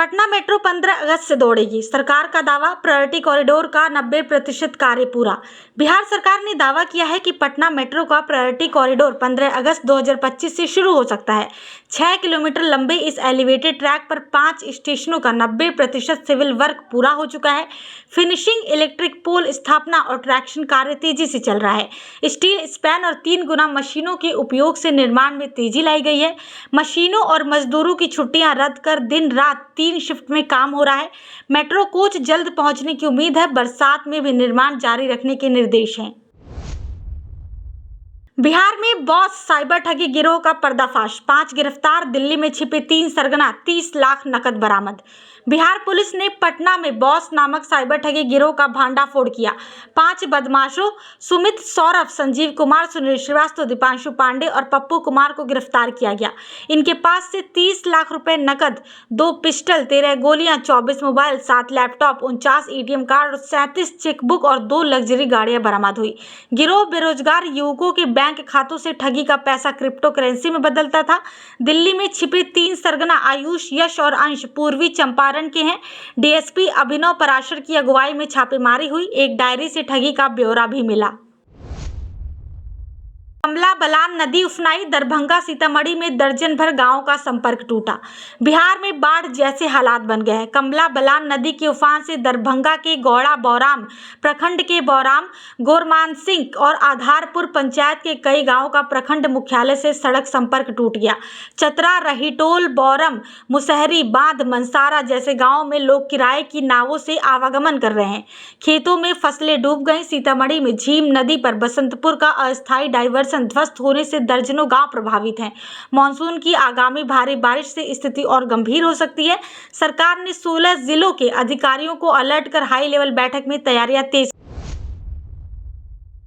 Patna metro 15 अगस्त से दौड़ेगी। सरकार का दावा, प्रायोरिटी कॉरिडोर का 90% कार्य पूरा। बिहार सरकार ने दावा किया है कि पटना मेट्रो का प्रायोरिटी कॉरिडोर 15 अगस्त 2025 से शुरू हो सकता है। 6 किलोमीटर लंबे इस एलिवेटेड ट्रैक पर 5 स्टेशनों का 90% सिविल वर्क पूरा हो चुका है। फिनिशिंग, इलेक्ट्रिक पोल स्थापना और ट्रैक्शन कार्य तेजी से चल रहा है। स्टील स्पैन और 3 गुना मशीनों के उपयोग से निर्माण में तेजी लाई गई है। मशीनों और मजदूरों की छुट्टियां रद्द कर दिन रात 3 शिफ्ट में काम हो रहा है। मेट्रो कोच जल्द पहुंचने की उम्मीद है। बरसात में भी निर्माण जारी रखने के निर्देश हैं। बिहार में बॉस साइबर ठगी गिरोह का पर्दाफाश, 5 गिरफ्तार। दिल्ली में छिपे 3 सरगना, 30 लाख नकद बरामद। बिहार पुलिस ने पटना में बॉस नामक साइबर ठगी गिरोह का भांडाफोड़ किया। 5 बदमाशों सुमित, सौरभ, संजीव कुमार, सुनील श्रीवास्तव, दीपांशु पांडे और पप्पू कुमार को गिरफ्तार किया गया। इनके पास से 30 लाख रुपए नकद, 2 पिस्टल, 13 गोलियां, 24 mobile, 7 laptop, 49 ATM card, 37 chequebook और 2 लग्जरी गाड़ियां बरामद हुई। गिरोह बेरोजगार युवकों के बैंक खातों से ठगी का पैसा क्रिप्टो करेंसी में बदलता था। दिल्ली में छिपे 3 सरगना आयुष, यश और अंश पूर्वी चंपारण के हैं। डीएसपी अभिनव पराशर की अगुवाई में छापेमारी हुई। एक डायरी से ठगी का ब्यौरा भी मिला। कमला बलान नदी उफनाई। दरभंगा सीतामढ़ी में दर्जन भर गांवों का संपर्क टूटा। बिहार में बाढ़ जैसे हालात बन गए हैं। कमला बलान नदी के उफान से दरभंगा के गौड़ा बौराम प्रखंड के बौराम, गोरमानसिंह और आधारपुर पंचायत के कई गांवों का प्रखंड मुख्यालय से सड़क संपर्क टूट गया। चतरा, रहीटोल, बौरम, मुसहरी, बांध, मनसारा जैसे गाँवों में लोग किराए की नावों से आवागमन कर रहे हैं। खेतों में फसलें डूब गई। सीतामढ़ी में झीम नदी पर बसंतपुर का अस्थायी डाइवर्सन ध्वस्त होने से दर्जनों गांव प्रभावित हैं। मानसून की आगामी भारी बारिश से स्थिति और गंभीर हो सकती है। सरकार ने 16 जिलों के अधिकारियों को अलर्ट कर हाई लेवल बैठक में तैयारियां तेज।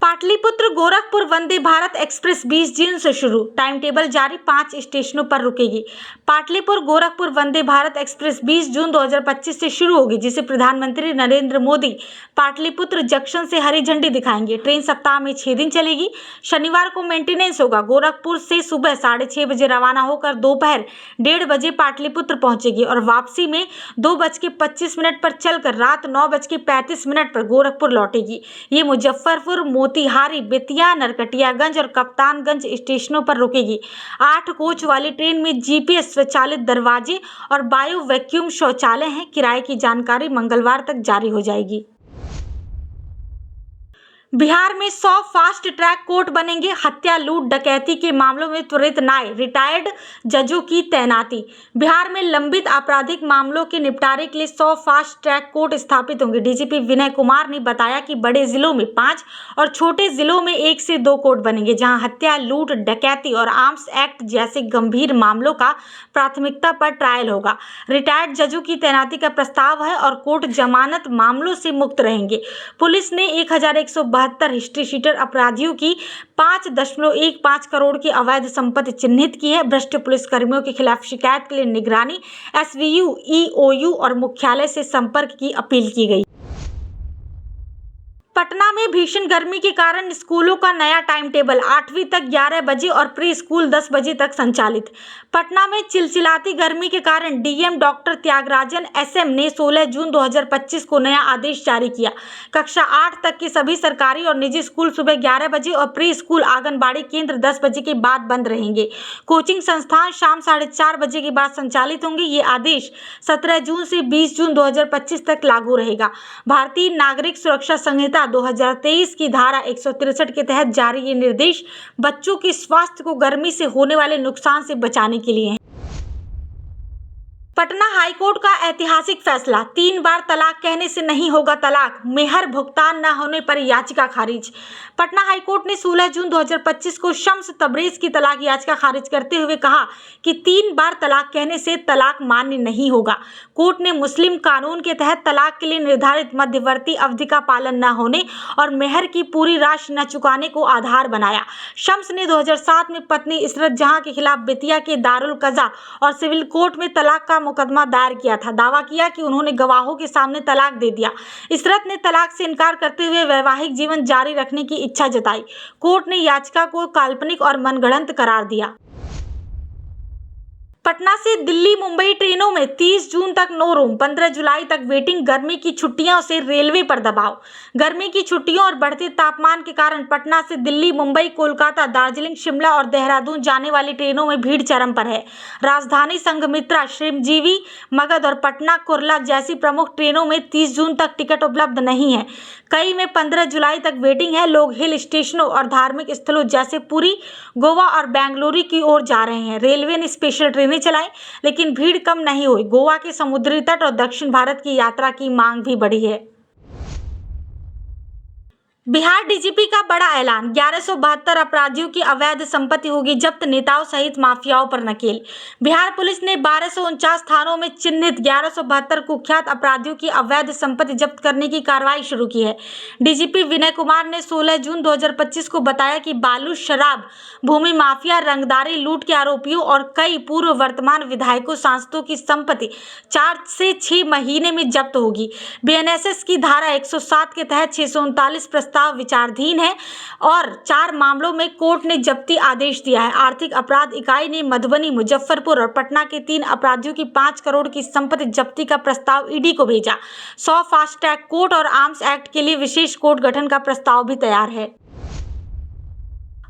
पाटलिपुत्र गोरखपुर वंदे भारत एक्सप्रेस 20 जून से शुरू। टाइम टेबल जारी, 5 स्टेशनों पर रुकेगी। पाटलिपुत्र गोरखपुर वंदे भारत एक्सप्रेस 20 जून 2025 से शुरू होगी, जिसे प्रधानमंत्री नरेंद्र मोदी पाटलिपुत्र जंक्शन से हरी झंडी दिखाएंगे। ट्रेन सप्ताह में 6 दिन चलेगी। शनिवार को मेंटेनेंस होगा। गोरखपुर से सुबह 6:30 बजे रवाना होकर दोपहर 1:30 बजे पाटलिपुत्र पहुंचेगी और वापसी में 2:25 पर चलकर रात 9:35 पर गोरखपुर लौटेगी। ये मुजफ्फरपुर, मोतिहारी, बेतिया, नरकटियागंज और कप्तानगंज स्टेशनों पर रुकेगी। 8 कोच वाली ट्रेन में जीपीएस स्वचालित दरवाजे और बायो वैक्यूम शौचालय हैं। किराए की जानकारी मंगलवार तक जारी हो जाएगी। बिहार में 100 फास्ट ट्रैक कोर्ट बनेंगे। हत्या, लूट, डकैती के मामलों में त्वरित न्याय, रिटायर्ड जजों की तैनाती। बिहार में लंबित आपराधिक मामलों के निपटारे के लिए 100 फास्ट ट्रैक कोर्ट स्थापित होंगे। डीजीपी विनय कुमार ने बताया कि बड़े जिलों में 5 और छोटे जिलों में 1 से 2 कोर्ट बनेंगे, जहां हत्या, लूट, डकैती और आर्म्स एक्ट जैसे गंभीर मामलों का प्राथमिकता पर ट्रायल होगा। रिटायर्ड जजों की तैनाती का प्रस्ताव है और कोर्ट जमानत मामलों से मुक्त रहेंगे। पुलिस ने 1172 हिस्ट्री शीटर अपराधियों की 5.15 करोड़ की अवैध संपत्ति चिन्हित की है। भ्रष्ट पुलिसकर्मियों के खिलाफ शिकायत के लिए निगरानी, एसवीयू, ईओयू और मुख्यालय से संपर्क की अपील की गई। पटना में भीषण गर्मी के कारण स्कूलों का नया टाइम टेबल, 8वीं तक 11 बजे और प्री स्कूल 10 बजे तक संचालित। पटना में चिलचिलाती गर्मी के कारण डीएम डॉक्टर त्यागराजन एसएम ने 16 जून 2025 को नया आदेश जारी किया। कक्षा 8 तक के सभी सरकारी और निजी स्कूल सुबह 11 बजे और प्री स्कूल आंगनबाड़ी केंद्र 10 बजे के बाद बंद रहेंगे। कोचिंग संस्थान शाम 4:30 बजे के बाद संचालित होंगे। ये आदेश 17 जून से 20 जून 2025 तक लागू रहेगा। भारतीय नागरिक सुरक्षा संहिता 2023 की धारा 163 के तहत जारी ये निर्देश बच्चों के स्वास्थ्य को गर्मी से होने वाले नुकसान से बचाने के लिए हैं। पटना हाईकोर्ट का ऐतिहासिक फैसला, 3 बार तलाक कहने से नहीं होगा तलाक। मेहर भुगतान न होने पर याचिका खारिज। पटना हाईकोर्ट ने 16 जून 2025 को शम्स तबरेज की तलाक याचिका खारिज करते हुए कहा कि 3 बार तलाक कहने से तलाक मान्य नहीं होगा। कोर्ट ने मुस्लिम कानून के तहत तलाक के लिए निर्धारित मध्यवर्ती अवधि का पालन न होने और मेहर की पूरी राशि न चुकाने को आधार बनाया। शम्स ने 2007 में पत्नी इशरत जहां के खिलाफ बेतिया के दारुल कज़ा और सिविल कोर्ट में तलाक का मुकदमा दायर किया था। दावा किया कि उन्होंने गवाहों के सामने तलाक दे दिया। इशरत ने तलाक से इनकार करते हुए वैवाहिक जीवन जारी रखने की इच्छा जताई। कोर्ट ने याचिका को काल्पनिक और मनगढ़ंत करार दिया। पटना से दिल्ली मुंबई ट्रेनों में 30 जून तक नो रूम, 15 जुलाई तक वेटिंग। गर्मी की छुट्टियों से रेलवे पर दबाव। गर्मी की छुट्टियों और बढ़ते तापमान के कारण पटना से दिल्ली, मुंबई, कोलकाता, दार्जिलिंग, शिमला और देहरादून जाने वाली ट्रेनों में भीड़ चरम पर है। राजधानी, संघमित्रा, श्रमजीवी, मगध और पटना कुर्ला जैसी प्रमुख ट्रेनों में 30 जून तक टिकट उपलब्ध नहीं है। कई में 15 जुलाई तक वेटिंग है। लोग हिल स्टेशनों और धार्मिक स्थलों जैसे पुरी, गोवा और बेंगलुरु की ओर जा रहे हैं। रेलवे ने स्पेशल ट्रेनें चलाई, लेकिन भीड़ कम नहीं हुई। गोवा के समुद्री तट और दक्षिण भारत की यात्रा की मांग भी बढ़ी है। बिहार डीजीपी का बड़ा ऐलान, 1172 अपराधियों की अवैध संपत्ति होगी जब्त, नेताओं सहित माफियाओं पर नकेल। बिहार पुलिस ने 1249 थानों में चिन्हित 1172 कुख्यात अपराधियों की अवैध संपत्ति जब्त करने की कार्रवाई शुरू की है। डीजीपी विनय कुमार ने 16 जून 2025 को बताया कि बालू, शराब, भूमि माफिया, रंगदारी, लूट के आरोपियों और कई पूर्व वर्तमान विधायकों, सांसदों की संपत्ति 4 से 6 महीने में जब्त होगी। बीएनएसएस की धारा 107 के तहत 639 प्रस्ताव विचाराधीन है और 4 मामलों में कोर्ट ने जब्ती आदेश दिया है। आर्थिक अपराध इकाई ने मधुबनी, मुजफ्फरपुर और पटना के 3 अपराधियों की 5 करोड़ की संपत्ति जब्ती का प्रस्ताव ईडी को भेजा। 100 फास्ट ट्रैक कोर्ट और आर्म्स एक्ट के लिए विशेष कोर्ट गठन का प्रस्ताव भी तैयार है।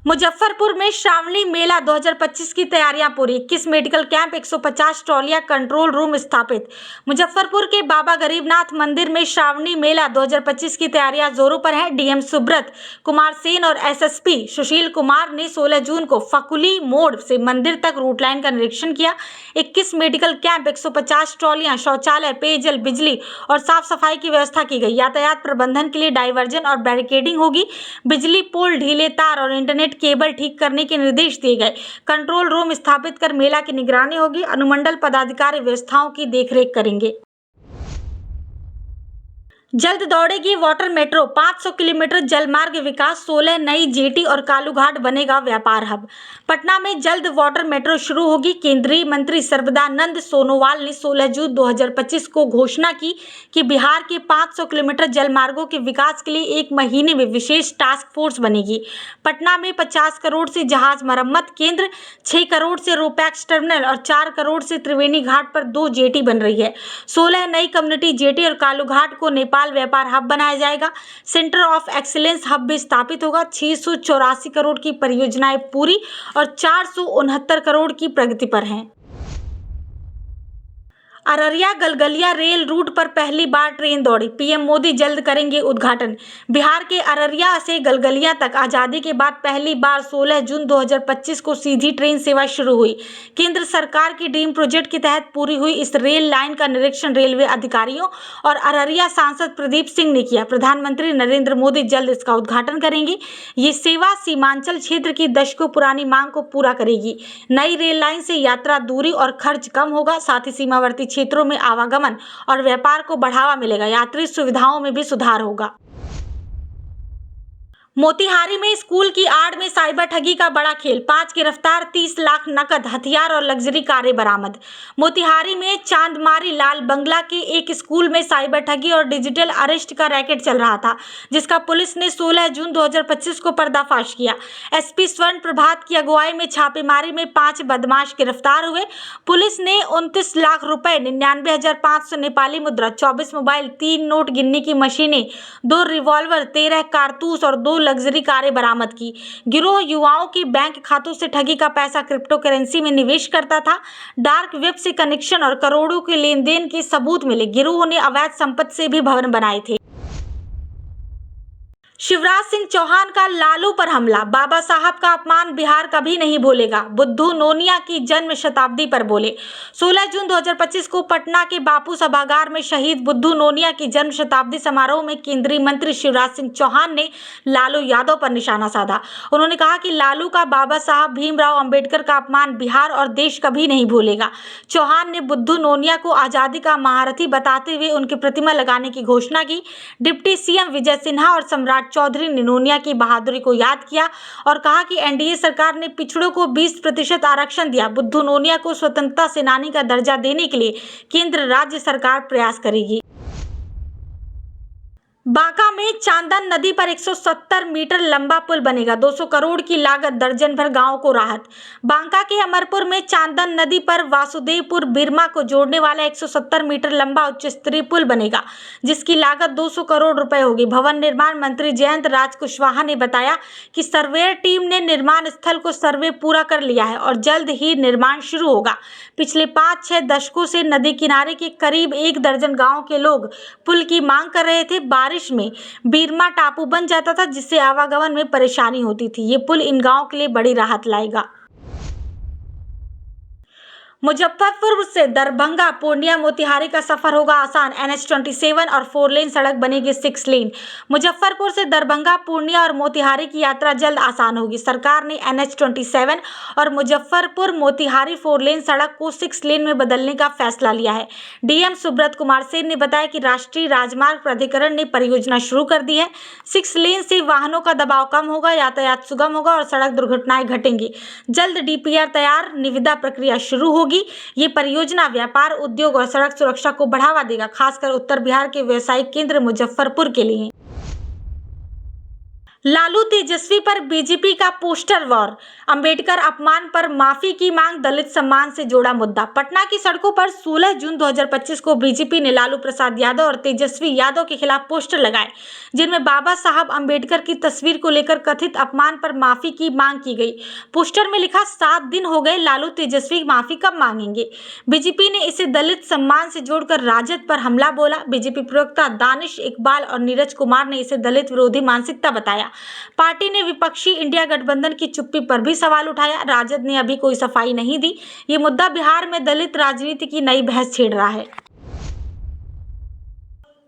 मुजफ्फरपुर में श्रावणी मेला 2025 की तैयारियां पूरी। 21 मेडिकल कैंप, 150 ट्रॉलियां, कंट्रोल रूम स्थापित। मुजफ्फरपुर के बाबा गरीबनाथ मंदिर में श्रावणी मेला 2025 की तैयारियां जोरों पर है। डीएम सुब्रत कुमार सेन और एसएसपी सुशील कुमार ने 16 जून को फकुली मोड़ से मंदिर तक रूट लाइन का निरीक्षण किया। 21 मेडिकल कैंप, 150 ट्रॉलियां, शौचालय, पेयजल, बिजली और साफ सफाई की व्यवस्था की गई। यातायात प्रबंधन के लिए डाइवर्जन और बैरिकेडिंग होगी। बिजली पोल, ढीले तार और इंटरनेट केबल ठीक करने के निर्देश दिए गए। कंट्रोल रूम स्थापित कर मेला की निगरानी होगी। अनुमंडल पदाधिकारी व्यवस्थाओं की देखरेख करेंगे। जल्द दौड़ेगी वाटर मेट्रो, 500 किलोमीटर जलमार्ग विकास, 16 नई जेटी और कालूघाट बनेगा व्यापार हब। पटना में जल्द वाटर मेट्रो शुरू होगी। केंद्रीय मंत्री सर्बानंद सोनोवाल ने 16 जून 2025 को घोषणा की कि बिहार के 500 किलोमीटर जलमार्गों के विकास के लिए 1 महीने में विशेष टास्क फोर्स बनेगी। पटना में 50 करोड़ से जहाज मरम्मत केंद्र, 6 करोड़ से रोपैक्स टर्मिनल और 4 करोड़ से त्रिवेणी घाट पर 2 जेटी बन रही है। 16 नई कम्युनिटी जेटी और कालूघाट को नेपाल व्यापार हब बनाया जाएगा। सेंटर ऑफ एक्सीलेंस हब भी स्थापित होगा। 684 करोड़ की परियोजनाएं पूरी और 469 करोड़ की प्रगति पर हैं। अररिया गलगलिया रेल रूट पर पहली बार ट्रेन दौड़ी, पीएम मोदी जल्द करेंगे उद्घाटन। बिहार के अररिया से गलगलिया तक आजादी के बाद पहली बार 16 जून 2025 को सीधी ट्रेन सेवा शुरू हुई। केंद्र सरकार की ड्रीम प्रोजेक्ट के तहत पूरी हुई इस रेल लाइन का निरीक्षण रेलवे अधिकारियों और अररिया सांसद प्रदीप सिंह ने किया। प्रधानमंत्री नरेंद्र मोदी जल्द इसका उद्घाटन करेंगे। ये सेवा सीमांचल क्षेत्र की दशकों पुरानी मांग को पूरा करेगी। नई रेल लाइन से यात्रा दूरी और खर्च कम होगा, साथ ही सीमावर्ती क्षेत्रों में आवागमन और व्यापार को बढ़ावा मिलेगा। यात्री सुविधाओं में भी सुधार होगा। मोतिहारी में स्कूल की आड़ में साइबर ठगी का बड़ा खेल, 5 गिरफ्तार, 30 लाख नकद, हथियार और लग्जरी कारें बरामद। मोतिहारी में चांदमारी लाल बंगला के एक स्कूल में साइबर ठगी और डिजिटल अरेस्ट का रैकेट चल रहा था, जिसका पुलिस ने 16 जून 2025 को पर्दाफाश किया। एसपी स्वर्ण प्रभात की अगुवाई में छापेमारी में 5 बदमाश गिरफ्तार हुए। पुलिस ने 29 लाख रुपए, 99,500 नेपाली मुद्रा, 24 मोबाइल, 3 नोट गिनने की मशीनें, 2 रिवॉल्वर, 13 कारतूस और 2 लग्जरी कारें बरामद की। गिरोह युवाओं की बैंक खातों से ठगी का पैसा क्रिप्टो करेंसी में निवेश करता था। डार्क वेब से कनेक्शन और करोड़ों के लेन देन के सबूत मिले। गिरोह ने अवैध संपत्ति से भी भवन बनाए थे। शिवराज सिंह चौहान का लालू पर हमला, बाबा साहब का अपमान बिहार कभी नहीं भूलेगा, बुद्धू नोनिया की जन्म शताब्दी पर बोले। 16 जून 2025 को पटना के बापू सभागार में शहीद बुद्धू नोनिया की जन्म शताब्दी समारोह में केंद्रीय मंत्री शिवराज सिंह चौहान ने लालू यादव पर निशाना साधा। उन्होंने कहा कि लालू का बाबा साहब भीमराव अंबेडकर का अपमान बिहार और देश कभी नहीं भूलेगा। चौहान ने बुद्धू नोनिया को आजादी का महारथी बताते हुए उनकी प्रतिमा लगाने की घोषणा की। डिप्टी सीएम विजय सिन्हा और सम्राट चौधरी ने नोनिया की बहादुरी को याद किया और कहा कि एनडीए सरकार ने पिछड़ों को 20% आरक्षण दिया। बुद्धू नोनिया को स्वतंत्रता सेनानी का दर्जा देने के लिए केंद्र राज्य सरकार प्रयास करेगी। बांका में चांदन नदी पर 170 मीटर लंबा पुल बनेगा। 200 करोड़ की लागत, दर्जन भर गांवों को राहत। बांका के अमरपुर में चांदन नदी पर वासुदेवपुर बिरमा को जोड़ने वाला 170 मीटर लंबा उच्च स्तरीय पुल बनेगा, जिसकी लागत 200 करोड़ रुपए होगी। भवन निर्माण मंत्री जयंत राज कुशवाहा ने बताया कि सर्वेयर टीम ने निर्माण स्थल को सर्वे पूरा कर लिया है और जल्द ही निर्माण शुरू होगा। पिछले 5-6 दशकों से नदी किनारे के करीब 1 दर्जन गाँव के लोग पुल की मांग कर रहे थे। बारिश में बीरमा टापू बन जाता था, जिससे आवागमन में परेशानी होती थी। ये पुल इन गांवों के लिए बड़ी राहत लाएगा। मुजफ्फरपुर से दरभंगा, पूर्णिया, मोतिहारी का सफर होगा आसान। NH-27 और 4 लेन सड़क बनेगी 6 लेन। मुजफ्फरपुर से दरभंगा, पूर्णिया और मोतिहारी की यात्रा जल्द आसान होगी। सरकार ने NH-27 और मुजफ्फरपुर मोतिहारी 4 लेन सड़क को 6 लेन में बदलने का फैसला लिया है। DM सुब्रत कुमार सेन ने बताया कि राष्ट्रीय राजमार्ग प्राधिकरण ने परियोजना शुरू कर दी है। 6 लेन से वाहनों का दबाव कम होगा, यातायात सुगम होगा और सड़क दुर्घटनाएं घटेंगी। जल्द DPR तैयार, निविदा प्रक्रिया शुरू होगी। ये परियोजना व्यापार, उद्योग और सड़क सुरक्षा को बढ़ावा देगा, खासकर उत्तर बिहार के व्यावसायिक केंद्र मुजफ्फरपुर के लिए। लालू तेजस्वी पर बीजेपी का पोस्टर वॉर, अंबेडकर अपमान पर माफी की मांग, दलित सम्मान से जोड़ा मुद्दा। पटना की सड़कों पर 16 जून 2025 को बीजेपी ने लालू प्रसाद यादव और तेजस्वी यादव के खिलाफ पोस्टर लगाए, जिनमें बाबा साहब अंबेडकर की तस्वीर को लेकर कथित अपमान पर माफी की मांग की गई। पोस्टर में लिखा, 7 दिन हो गए, लालू तेजस्वी माफी कब मांगेंगे। बीजेपी ने इसे दलित सम्मान से जोड़कर राजद पर हमला बोला। बीजेपी प्रवक्ता दानिश इकबाल और नीरज कुमार ने इसे दलित विरोधी मानसिकता बताया। पार्टी ने विपक्षी इंडिया गठबंधन की चुप्पी पर भी सवाल उठाया। राजद ने अभी कोई सफाई नहीं दी। ये मुद्दा बिहार में दलित राजनीति की नई बहस छेड़ रहा है।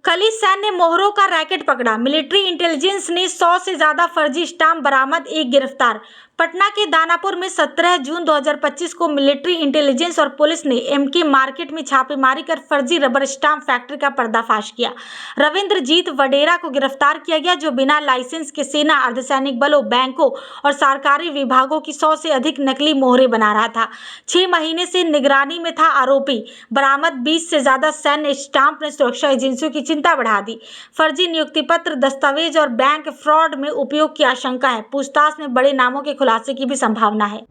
कली सैन्य मोहरों का रैकेट पकड़ा, मिलिट्री इंटेलिजेंस ने 100 से ज्यादा फर्जी स्टाम्प बरामद, 1 गिरफ्तार। पटना के दानापुर में 17 जून 2025 को मिलिट्री इंटेलिजेंस और पुलिस ने MK मार्केट में छापेमारी कर फर्जी रबर स्टाम्प फैक्ट्री का पर्दाफाश किया। रविंद्रजीत वडेरा को गिरफ्तार किया गया, जो बिना लाइसेंस के सेना, अर्धसैनिक बलों, बैंकों और सरकारी विभागों की 100 से अधिक नकली मोहरें बना रहा था। 6 महीने से निगरानी में था आरोपी। बरामद 20 से ज्यादा सैन्य स्टाम्प ने सुरक्षा एजेंसियों की चिंता बढ़ा दी। फर्जी नियुक्ति पत्र, दस्तावेज और बैंक फ्रॉड में उपयोग की आशंका है। पूछताछ में बड़े नामों के खुलासे की भी संभावना है।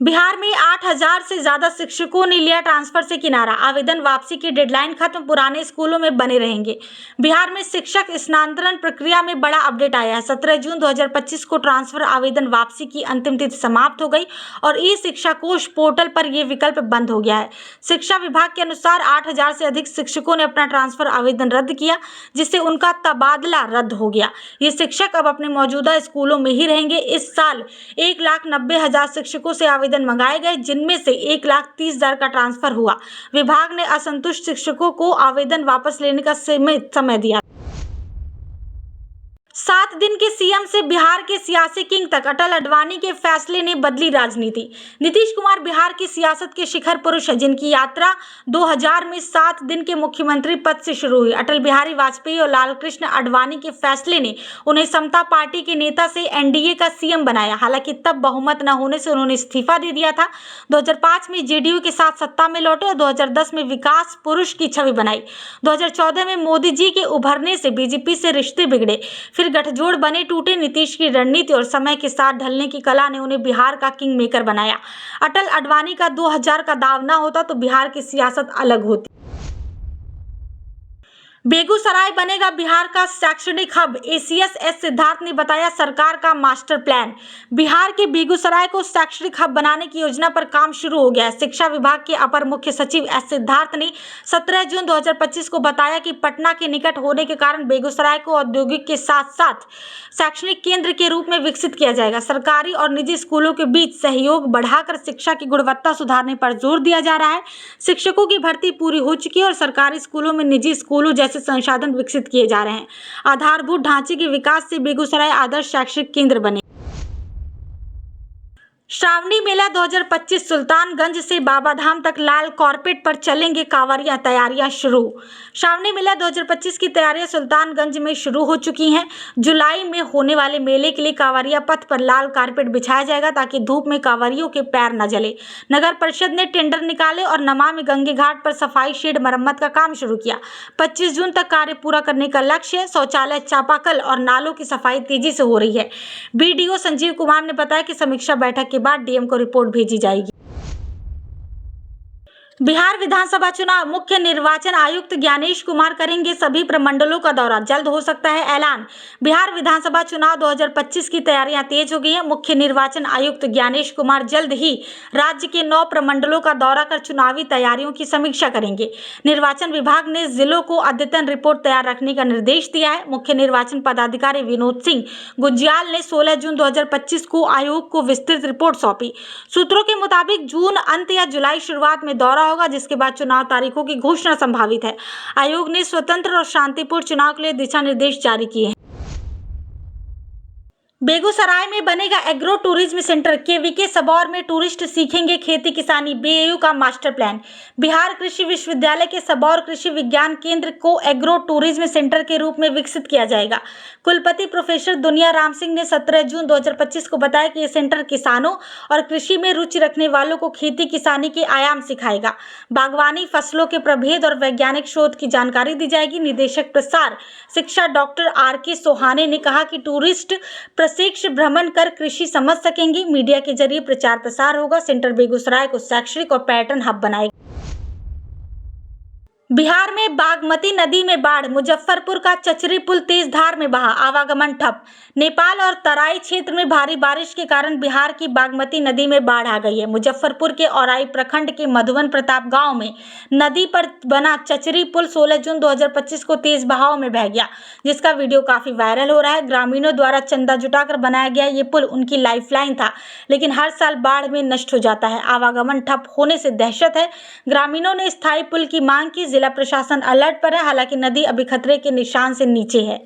बिहार में 8000 से ज्यादा शिक्षकों ने लिया ट्रांसफर से किनारा, आवेदन वापसी की डेडलाइन खत्म, पुराने स्कूलों में बने रहेंगे। बिहार में शिक्षक स्थानांतरण प्रक्रिया में बड़ा अपडेट आया है। 17 जून 2025 को ट्रांसफर आवेदन वापसी की अंतिम तिथि समाप्त हो गई और ई-शिक्षा कोष पोर्टल पर यह विकल्प बंद हो गया है। शिक्षा विभाग के अनुसार 8000 से अधिक शिक्षकों ने अपना ट्रांसफर आवेदन रद्द किया, जिससे उनका तबादला रद्द हो गया। ये शिक्षक अब अपने मौजूदा स्कूलों में ही रहेंगे। इस साल 1,90,000 शिक्षकों से आवेदन मंगाए गए, जिनमें से 1,30,000 का ट्रांसफर हुआ। विभाग ने असंतुष्ट शिक्षकों को आवेदन वापस लेने का समय दिया। 7 दिन के सीएम से बिहार के सियासी किंग तक, अटल अडवाणी के फैसले ने बदली राजनीति। नीतीश कुमार बिहार की सियासत के शिखर पुरुष हैं, जिनकी यात्रा 2000 में 7 दिन के मुख्यमंत्री पद से शुरू हुई। अटल बिहारी वाजपेयी और लालकृष्ण अडवाणी के फैसले ने उन्हें समता पार्टी के नेता से NDA का CM बनाया। हालांकि तब बहुमत न होने से उन्होंने इस्तीफा दे दिया था। 2005 में JDU के साथ सत्ता में लौटे और 2010 में विकास पुरुष की छवि बनाई। 2014 में मोदी जी के उभरने से बीजेपी से रिश्ते बिगड़े, फिर गठजोड़ बने टूटे। नीतीश की रणनीति और समय के साथ ढलने की कला ने उन्हें बिहार का किंग मेकर बनाया। अटल अडवाणी का 2000 का दाव ना होता तो बिहार की सियासत अलग होती। बेगूसराय बनेगा बिहार का शैक्षणिक हब, ACS एस सिद्धार्थ ने बताया सरकार का मास्टर प्लान। बिहार के बेगूसराय को शैक्षणिक हब बनाने की योजना पर काम शुरू हो गया है। शिक्षा विभाग के अपर मुख्य सचिव एस सिद्धार्थ ने 17 जून 2025 को बताया कि पटना के निकट होने के कारण बेगूसराय को औद्योगिक के साथ साथ शैक्षणिक केंद्र के रूप में विकसित किया जाएगा। सरकारी और निजी स्कूलों के बीच सहयोग बढ़ाकर शिक्षा की गुणवत्ता सुधारने पर जोर दिया जा रहा है। शिक्षकों की भर्ती पूरी हो चुकी है और सरकारी स्कूलों में निजी स्कूलों जैसे संसाधन विकसित किए जा रहे हैं। आधारभूत ढांचे के विकास से बेगूसराय आदर्श शैक्षिक केंद्र बने। श्रावणी मेला 2025 सुल्तानगंज से बाबाधाम तक लाल कारपेट पर चलेंगे कांवरिया, तैयारियां शुरू। श्रावणी मेला 2025 की तैयारियां सुल्तानगंज में शुरू हो चुकी हैं। जुलाई में होने वाले मेले के लिए कांवरिया पथ पर लाल कारपेट बिछाया जाएगा ताकि धूप में कांवरियों के पैर न जले। नगर परिषद ने टेंडर निकाले और नमामि गंगे घाट पर सफाई शेड मरम्मत का काम शुरू किया। 25 जून तक कार्य पूरा करने का लक्ष्य है। शौचालय, चापाकल और नालों की सफाई तेजी से हो रही है। बीडीओ संजीव कुमार ने बताया कि समीक्षा बैठक के बाद डीएम को रिपोर्ट भेजी जाएगी। बिहार विधानसभा चुनाव, मुख्य निर्वाचन आयुक्त ज्ञानेश कुमार करेंगे सभी प्रमंडलों का दौरा, जल्द हो सकता है ऐलान। बिहार विधानसभा चुनाव 2025 की तैयारियां तेज हो गई हैं। मुख्य निर्वाचन आयुक्त ज्ञानेश कुमार जल्द ही राज्य के 9 प्रमंडलों का दौरा कर चुनावी तैयारियों की समीक्षा करेंगे। निर्वाचन विभाग ने जिलों को अद्यतन रिपोर्ट तैयार रखने का निर्देश दिया है। मुख्य निर्वाचन पदाधिकारी विनोद सिंह गुंजियाल ने 16 जून 2025 को आयोग को विस्तृत रिपोर्ट सौंपी। सूत्रों के मुताबिक जून अंत या जुलाई शुरुआत में दौरा होगा, जिसके बाद चुनाव तारीखों की घोषणा संभावित है। आयोग ने स्वतंत्र और शांतिपूर्ण चुनाव के लिए दिशा निर्देश जारी किए हैं। बेगूसराय में बनेगा agro tourism centre. KVK Sabour में टूरिस्ट सीखेंगे खेती किसानी, बीएयू का मास्टर प्लान। बिहार कृषि विश्वविद्यालय के सबौर कृषि विज्ञान केंद्र को एग्रो टूरिज्म सेंटर के रूप में विकसित किया जाएगा। कुलपति प्रोफेसर दुनिया राम सिंह ने 17 जून 2025 को बताया कि यह सेंटर किसानों और कृषि में रुचि रखने वालों को खेती किसानी के आयाम सिखाएगा। बागवानी, फसलों के प्रभेद और वैज्ञानिक शोध की जानकारी दी जाएगी। निदेशक प्रसार शिक्षा डॉक्टर आर.के. सोहाने ने कहा कि टूरिस्ट प्रशिक्ष भ्रमण कर कृषि समझ सकेंगे। मीडिया के जरिए प्रचार प्रसार होगा। सेंटर बेगूसराय को शैक्षणिक और पर्यटन हब बनाएगा। बिहार में बागमती नदी में बाढ़, मुजफ्फरपुर का चचरी पुल तेज धार में बहा, आवागमन ठप। नेपाल और तराई क्षेत्र में भारी बारिश के कारण बिहार की बागमती नदी में बाढ़ आ गई है। मुजफ्फरपुर के औराई प्रखंड के मधुवन प्रताप गांव में नदी पर बना चचरी पुल 16 जून 2025 को तेज बहाव में बह गया, जिसका वीडियो काफी वायरल हो रहा है। ग्रामीणों द्वारा चंदा जुटाकर बनाया गया ये पुल उनकी लाइफलाइन था, लेकिन हर साल बाढ़ में नष्ट हो जाता है। आवागमन ठप होने से दहशत है। ग्रामीणों ने स्थायी पुल की मांग की। जिला प्रशासन अलर्ट पर है। हालांकि नदी अभी खतरे के निशान से नीचे है।